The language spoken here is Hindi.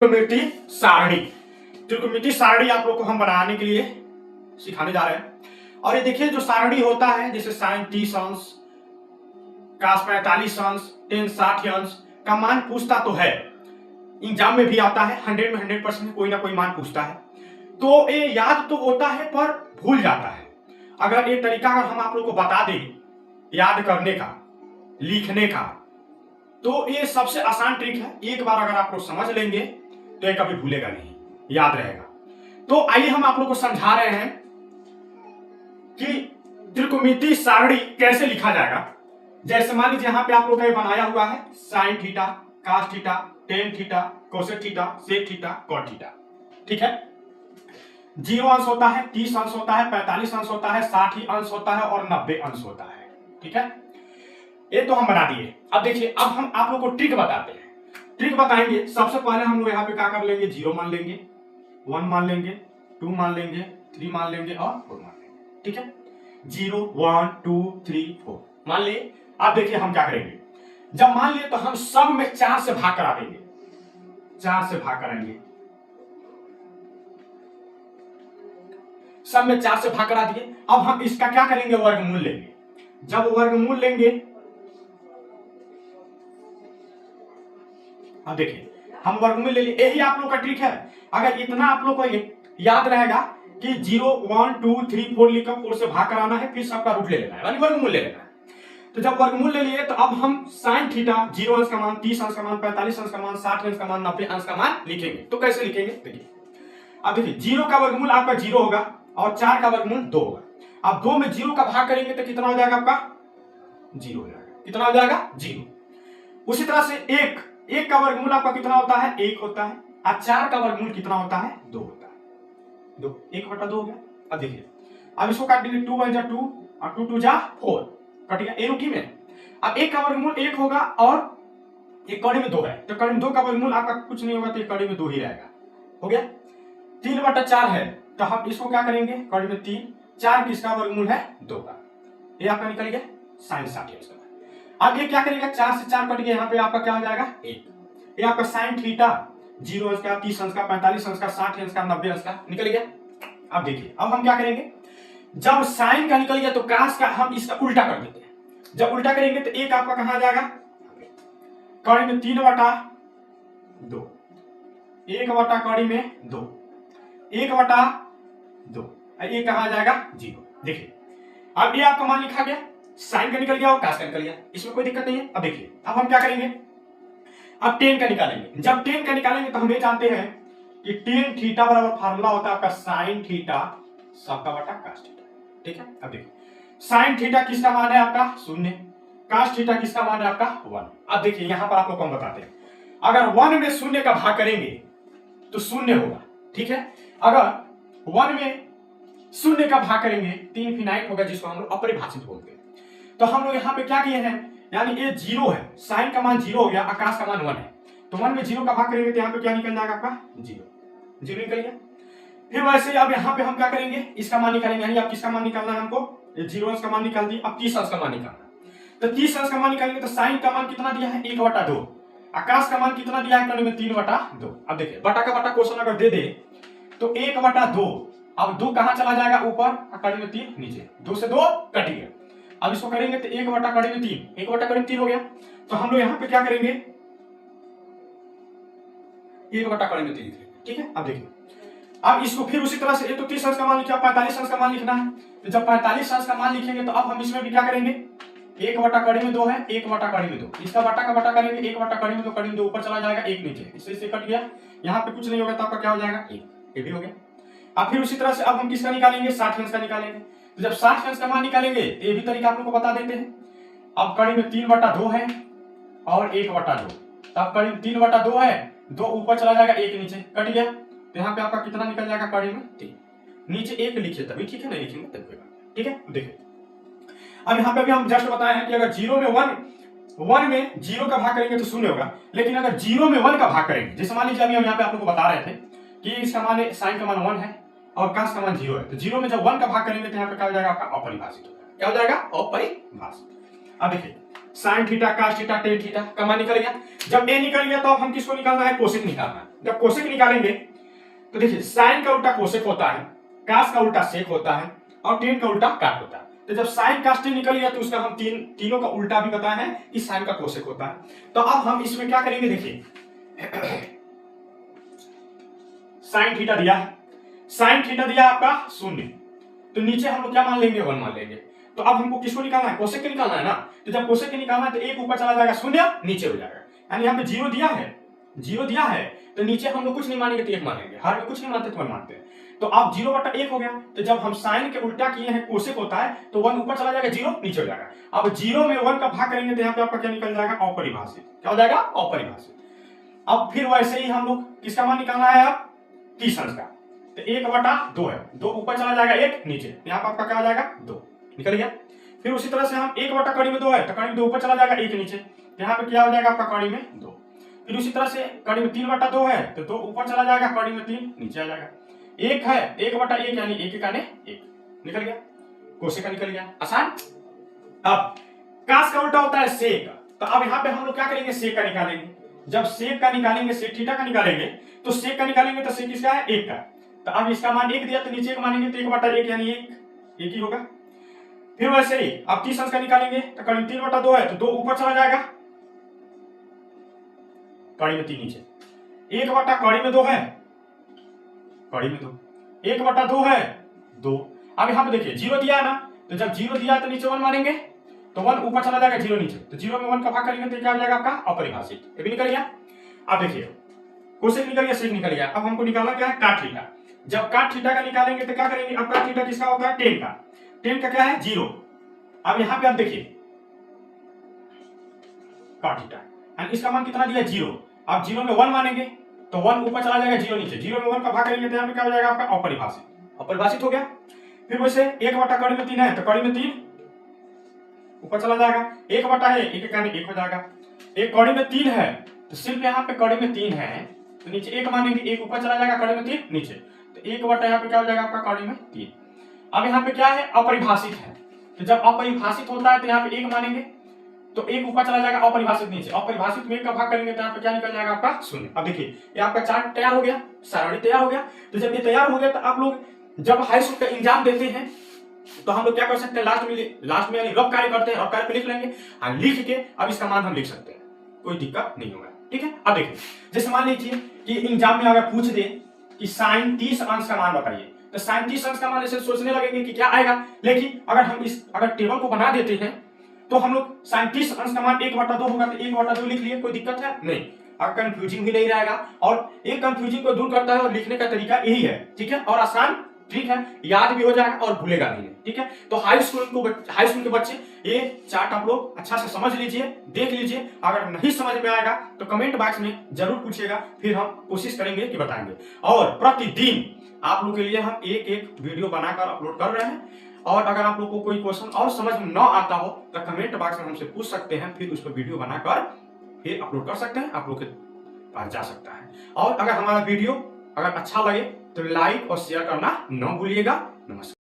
त्रिकोणमिति सारणी। त्रिकोणमिति सारणी आप लोग को हम बनाने के लिए सिखाने जा रहे हैं। और ये देखिए जो सारणी होता है जैसे sin 30 अंश, cos 45 अंश, tan 60 अंश का मान पूछता तो है, एग्जाम में भी आता है, 100 में 100% कोई ना कोई मान पूछता है। तो ये याद तो होता है पर भूल जाता है। अगर ये तरीका अगर हम आप लोग को बता दें याद करने का, लिखने का, तो ये सबसे आसान ट्रिक है। एक बार अगर आप लोग समझ लेंगे तो ये कभी भूलेगा नहीं, याद रहेगा। तो आइए हम आप लोग को समझा रहे हैं कि त्रिकोणमिति सारणी कैसे लिखा जाएगा। जैसे मान लीजिए यहाँ पे आप लोग का ये बनाया हुआ है sin theta, cos theta, tan theta, cosec theta, sec theta, cot theta. ठीक है, 0 अंश होता है, 30 अंश होता है, 45 अंश होता है, 60 अंश होता है और 90 अंश होता है। ठीक है, ये तो हम बना दिए। अब देखिए, अब हम आप लोग को ट्रिक बताते हैं। ट्रिक बताएंगे, सबसे पहले हम लोग यहाँ पे क्या कर लेंगे, 0 मान लेंगे, 1 मान लेंगे, 2 मान लेंगे, 3 मान लेंगे और 4 मान लेंगे। ठीक है, 0 1 2 3 4 मान लिए। अब देखिए हम क्या करेंगे, जब मान लिए तो हम सब में 4 से भाग करा देंगे, 4 से भाग कराएंगे, सब में 4 से भाग करा दिए। अब हम इसका क्या करेंगे, वर्गमूल लेंगे। जब वर्गमूल लेंगे, अब देखिए हम वर्गमूल ले लिए। यही आप लोग का ट्रिक है। अगर इतना आप लोग को याद रहेगा कि 0 1 2 3 4 लिखकर 4 से भाग कराना है, फिर सबका रूट ले लेना है, यानी वर्गमूल ले लेना है। तो जब वर्गमूल ले लिए तो अब हम sin थीटा 0 अंश का मान, 30 अंश का मान, 45 अंश का मान, 60 अंश का मान, 90 अंश का मान लिखेंगे। तो कैसे लिखेंगे, देखिए। अब देखिए 0 का वर्गमूल आपका 0 होगा और 4 का वर्गमूल 2 होगा। अब 2 में 0 का भाग करेंगे तो कितना हो जाएगा आपका, 0 हो जाएगा। कितना हो जाएगा, 0। उसी तरह से 1 का वर्गमूल आपका कितना होता है, 1 होता है। और 4 का वर्गमूल कितना होता है, 2 होता है। 2 1/2 हो गया। अब देखिए, अब इसको काट देंगे, 2 1 जा 2 और 2 2 जा 4, कट गया एक ही में। अब 1 का वर्गमूल 1 होगा और एक कड़ी में 2 है, तो कड़ी में 2 का वर्गमूल आपका कुछ नहीं होगा, तो एक कड़ी में 2 ही रहेगा। हो गया। 3/4 है, तो हम इसको क्या करेंगे, कड़ी में 3, 4 किसका वर्गमूल है, 2 का। ये आपका निकल गया sin 60 अंश। अब ये क्या करेगा, 4 से 4 कट गया, यहाँ पे आपका क्या हो जाएगा, 1। ये आपका sin थीटा 0 अंश का, 30 अंश का, 45 अंश का, 60 अंश का, 90 अंश का निकल गया। अब देखिए, अब हम क्या करेंगे, जब sin का निकल गया तो cos का हम इसका उल्टा कर देते हैं। जब उल्टा करेंगे तो 1 आपका कहां जाएगा, कड़ी में 3/2, 1 कड़ी में 2, 1/2, ये कहां जाएगा, 0। देखिए अब ये आपका मान लिखा गया, साइन का निकल गया और cos का निकल गया, इसमें कोई दिक्कत नहीं है। अब देखिए, अब हम क्या करेंगे, अब tan का निकालेंगे। जब tan का निकालेंगे तो हम ये जानते हैं कि tan थीटा बराबर फार्मूला होता है आपका sin थीटा सबका बटा cos थीटा। ठीक है, अब देखिए sin थीटा किसका मान है आपका 0, cos थीटा किसका मान है आपका 1। अब देखिए यहां पर आप लोग को हम बताते हैं, अगर 1 में 0 का भाग करेंगे तो 0 होगा। ठीक है, अगर 1 में 0 का भाग करेंगे तो इनफिनाइट होगा, जिसको हम लोग अपरिभाषित बोलते हैं। तो हम लोग यहाँ पे क्या किए हैं, यानी ये 0 है, साइन का मान 0 हो गया, आकाश का मान 1 है, तो 1 में 0 का भाग करेंगे तो यहाँ पे क्या निकल जाएगा आपका, 0 निकल गया। फिर वैसे अब यहाँ पे हम क्या करेंगे, इसका मान निकालेंगे, यानी अब किसका मान निकालना है हमको, 0 अंश का मान निकाल दिया। अब 30 अंश का मान निकालना, तो 30 अंश का मान निकालेंगे तो साइन का मान कितना दिया है, 1/2, आकाश का मान कितना दिया है, 3/2। अब देखिए बटा का बटा क्वेश्चन अगर दे दे तो 1/2, अब 2 कहां चला जाएगा, ऊपर, कड़ी में 3 नीचे, 2 से 2 कट गया। अब इसको करेंगे तो 1/3, 1/3 हो गया। तो हम लोग यहाँ पे क्या करेंगे, 1/3। ठीक है, अब देखिए, अब इसको फिर उसी तरह से, ये तो 30 अंश का मान लिखा, 45 अंश का मान लिखना है। तो जब 45 अंश का मान लिखेंगे तो अब हम इसमें भी क्या करेंगे, 1/2 है, 1/2, इसका बटा का बटा करेंगे, 1/2, कड़ी में 2 ऊपर चला जाएगा, 1 नीचे, इससे कट गया, यहाँ पे कुछ नहीं होगा तो आपका क्या हो जाएगा, 1। ये भी हो गया। अब फिर उसी तरह से अब हम किसका निकालेंगे, 60 अंश का निकालेंगे। तो जब 60 अंश का मान निकालेंगे, ये भी तरीका आप लोग को बता देते हैं। अब कड़ी में 3/2 है और 1/2, तब कड़ी में 3/2 है, 2 ऊपर चला जाएगा, 1 नीचे, कट गया। तो यहाँ पे आपका कितना निकल जाएगा, कड़ी में 3, नीचे 1 लिखिए तभी, ठीक है, नहीं लिखेंगे तब कोई बात। ठीक है, देखिए अब यहाँ पे भी हम जस्ट बताए हैं कि अगर 0 में 1 में 0 का भाग करेंगे तो 0 होगा, लेकिन अगर 0 में 1 का भाग करेंगे, जैसे मान लीजिए अभी हम यहाँ पे आप लोग को बता रहे थे कि इसका मान साइन का मान 1 है और cos का मान 0 है, तो 0 में जब 1 का भाग करेंगे तो यहाँ पे क्या हो जाएगा आपका अपरिभाषित होगा। क्या हो जाएगा, अपरिभाषित। अब देखिए sine theta, cos theta, tan theta का मान निकल गया। जब ए निकल गया तो अब हम किसको निकालना है, कोसेक निकालना है। जब कोसेक निकालेंगे तो देखिए साइन का उल्टा कोसेक होता है, कास का उल्टा सेक होता है और टेन का उल्टा काट होता है। तो जब साइन कास टेन निकल गया तो उसका हम तीनों का उल्टा भी बताया है कि साइन का कोसेक होता है। तो अब हम इसमें क्या करेंगे, देखिए साइन थीटा दिया है, साइन थीटा दिया आपका 0, तो नीचे हम लोग क्या मान लेंगे, 1 मान लेंगे। तो अब हमको किसको निकालना है, कोसेक के निकालना है ना। तो जब कोसेक के निकालना है तो एक ऊपर चला जाएगा, 0 नीचे हो जाएगा। यानी यहाँ पे 0 दिया है, 0 दिया है तो नीचे हम लोग कुछ नहीं मानेंगे तो 1 मानेंगे, हर में कुछ नहीं मानते तो 1 मानते हैं। तो अब 0/1 हो गया। तो जब हम साइन के उल्टा किए हैं कोसेक होता है तो 1 ऊपर चला जाएगा, 0 नीचे हो जाएगा। अब 0 में 1 का भाग करेंगे तो यहाँ पे आपका क्या निकल जाएगा, अपरिभाषित। क्या हो जाएगा, अपरिभाषित। अब फिर वैसे ही हम लोग किसका मान निकालना है, अब किस अंश का। तो 1/2 है, 2 ऊपर चला जाएगा, 1 नीचे, यहाँ पर आपका क्या हो जाएगा, 2 निकल गया। फिर उसी तरह से हम 1/2 है तो कड़ी में 2 ऊपर चला जाएगा, 1 नीचे, यहाँ पे क्या हो जाएगा आपका कड़ी में 2। फिर उसी तरह से कड़ी में 3/2 है तो 2 ऊपर चला जाएगा, कड़ी में 3 नीचे आ जाएगा। 1 है, 1/1 यानी 1 का 1 निकल गया, कोसेक का निकल गया, आसान। अब कास का उल्टा होता है सेक, तो अब यहाँ पे हम लोग क्या करेंगे, सेक का निकालेंगे। जब सेक का निकालेंगे, सेक थीटा का निकालेंगे, तो सेक का निकालेंगे तो सेक किसका है, 1 का। तो अब इसका मान 1 दिया तो नीचे 1 मानेंगे तो 1/1 यानी 1 ही होगा। फिर वैसे ही अब 30 अंश का निकालेंगे तो कड़ी में 3/2 है तो 2 ऊपर चला जाएगा, कड़ी में 3 नीचे, 1/2 है, कड़ी में 2, 1/2 है 2। अब यहाँ पे देखिए 0 दिया है ना, तो जब 0 दिया तो नीचे 1 मानेंगे तो 1 ऊपर चला जाएगा, 0 नीचे, तो 0 में 1 का भाग करेंगे तो क्या हो जाएगा आपका, अपरिभाषित। ये भी निकल गया। अब देखिए कोसेक निकल गया, सेक निकल गया। अब हमको निकालना क्या है, काट थीटा। जब काट थीटा का निकालेंगे तो क्या करेंगे, अब काट थीटा किसका होता है, टेन का। टेन का क्या है, 0। अब यहाँ पे आप देखिए काट थीटा, एंड इसका मान कितना दिया, 0। अब 0 में 1 मानेंगे तो 1 ऊपर चला जाएगा, 0 नीचे, 0 में 1 का भाग करेंगे तो यहाँ पे क्या हो जाएगा आपका, अपरिभाषित। अपरिभाषित हो गया। फिर वैसे 1/कड़ी में 3 है तो कड़ी में 3 ऊपर चला जाएगा, 1 है 1 का 1 हो जाएगा। एक कड़ी में 3 है तो सिर्फ यहाँ पे कड़ी में 3 है तो नीचे 1 मानेंगे, 1 ऊपर चला जाएगा, कड़ी में 3 नीचे, तो 1 यहाँ पे क्या हो जाएगा आपका, कड़ी में 3। अब यहाँ पे क्या है, अपरिभाषित है, तो जब अपरिभाषित होता है तो यहाँ पे 1 मानेंगे तो 1 ऊपर चला जाएगा, अपरिभाषित नीचे, अपरिभाषित में 1 का भाग करेंगे तो यहाँ पे क्या निकल जाएगा आपका, 0। अब देखिए ये आपका चार्ट तैयार हो गया, सारणी तैयार हो गया। तो जब ये तैयार हो गया तो आप लोग जब हाई स्कूल का एग्जाम देते हैं तो हम लोग क्या कर सकते हैं, लास्ट में यानी रफ कार्य करते हैं और कार्य पे लिख लेंगे, लिख के अब इसका मान हम लिख सकते हैं, कोई दिक्कत नहीं होगा, ठीक है। अब देखिए जैसे मान लीजिए कि एग्जाम में अगर पूछ दे कि साइन 30 अंश का मान बताइए, तो साइन 30 अंश का मान ऐसे सोचने लगेंगे कि क्या आएगा, लेकिन अगर हम अगर टेबल को बना देते हैं तो हम लोग साइन 30 अंश का मान 1/2 होगा तो 1/2 लिख लिए, कोई दिक्कत है नहीं, अब कंफ्यूजिंग भी नहीं रहेगा। और एक कंफ्यूजिंग को दूर करता है और लिखने का तरीका यही है, ठीक है, और आसान, ठीक है, याद भी हो जाएगा और भूलेगा नहीं, ठीक है। तो हाई स्कूल के बच्चे ये चार्ट आप लोग अच्छा से समझ लीजिए, देख लीजिए। अगर नहीं समझ में आएगा तो कमेंट बॉक्स में जरूर पूछिएगा, फिर हम कोशिश करेंगे कि बताएंगे। और प्रतिदिन आप लोग के लिए हम एक वीडियो बनाकर अपलोड कर रहे हैं, और अगर आप लोग को कोई क्वेश्चन और समझ में न आता हो तो कमेंट बॉक्स में हमसे पूछ सकते हैं, फिर उस पर वीडियो बनाकर फिर अपलोड कर सकते हैं, आप लोग के पास जा सकता है। और अगर हमारा वीडियो अगर अच्छा लगे तो लाइक और शेयर करना न भूलिएगा। नमस्कार।